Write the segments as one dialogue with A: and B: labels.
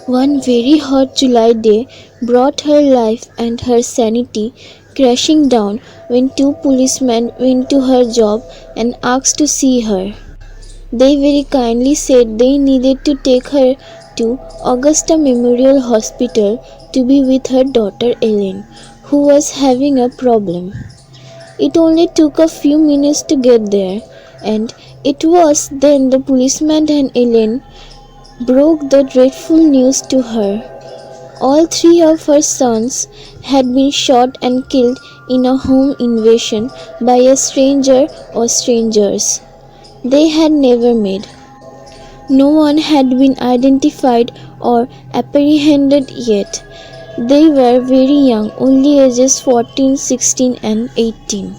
A: One very hot July day brought her life and her sanity crashing down when two policemen went to her job and asked to see her. They very kindly said they needed to take her to Augusta Memorial Hospital to be with her daughter Ellen, who was having a problem. It only took a few minutes to get there, and it was then the policeman and Ellen broke the dreadful news to her. All three of her sons had been shot and killed in a home invasion by a stranger or strangers they had never met. No one had been identified or apprehended yet. They were very young, only ages 14, 16 and 18.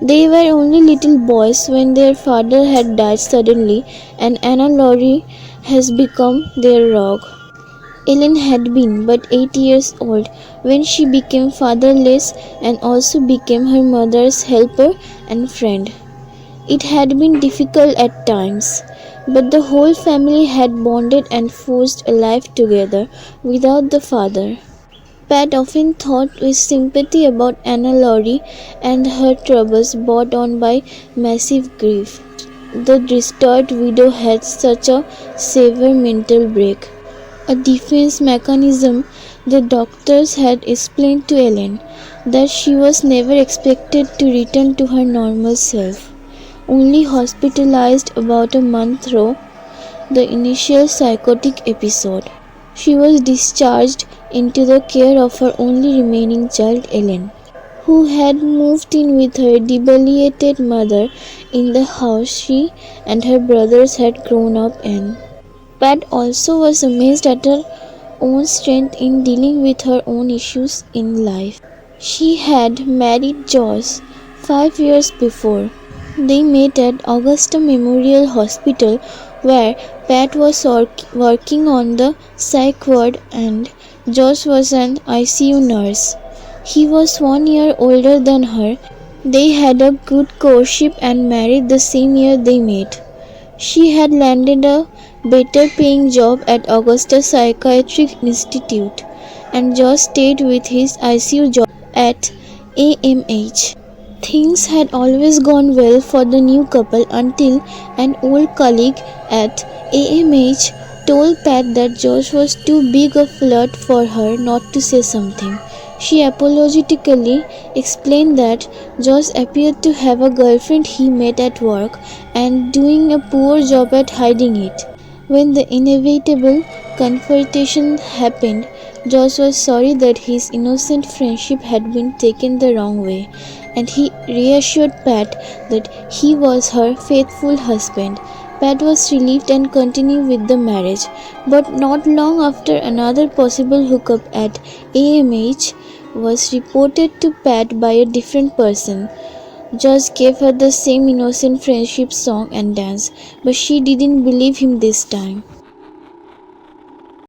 A: They were only little boys when their father had died suddenly and Anna Laurie has become their rock. Ellen had been but 8 years old when she became fatherless and also became her mother's helper and friend. It had been difficult at times, but the whole family had bonded and forged a life together without the father. Pat often thought with sympathy about Anna Laurie and her troubles brought on by massive grief. The distraught widow had such a severe mental break. A defense mechanism. The doctors had explained to Ellen that she was never expected to return to her normal self, only hospitalized about a month through the initial psychotic episode. She was discharged into the care of her only remaining child Ellen, who had moved in with her debilitated mother in the house she and her brothers had grown up in. Pat also was amazed at her own strength in dealing with her own issues in life. She had married Josh 5 years before. They met at Augusta Memorial Hospital where Pat was working on the psych ward and Josh was an ICU nurse. He was 1 year older than her. They had a good courtship and married the same year they met. She had landed a better paying job at Augusta Psychiatric Institute and Josh stayed with his ICU job at AMH. Things had always gone well for the new couple until an old colleague at AMH told Pat that Josh was too big a flirt for her not to say something. She apologetically explained that Josh appeared to have a girlfriend he met at work and doing a poor job at hiding it. When the inevitable confrontation happened, Josh was sorry that his innocent friendship had been taken the wrong way, and he reassured Pat that he was her faithful husband. Pat was relieved and continued with the marriage, but not long after another possible hookup at AMH was reported to Pat by a different person. Josh gave her the same innocent friendship song and dance, but she didn't believe him this time.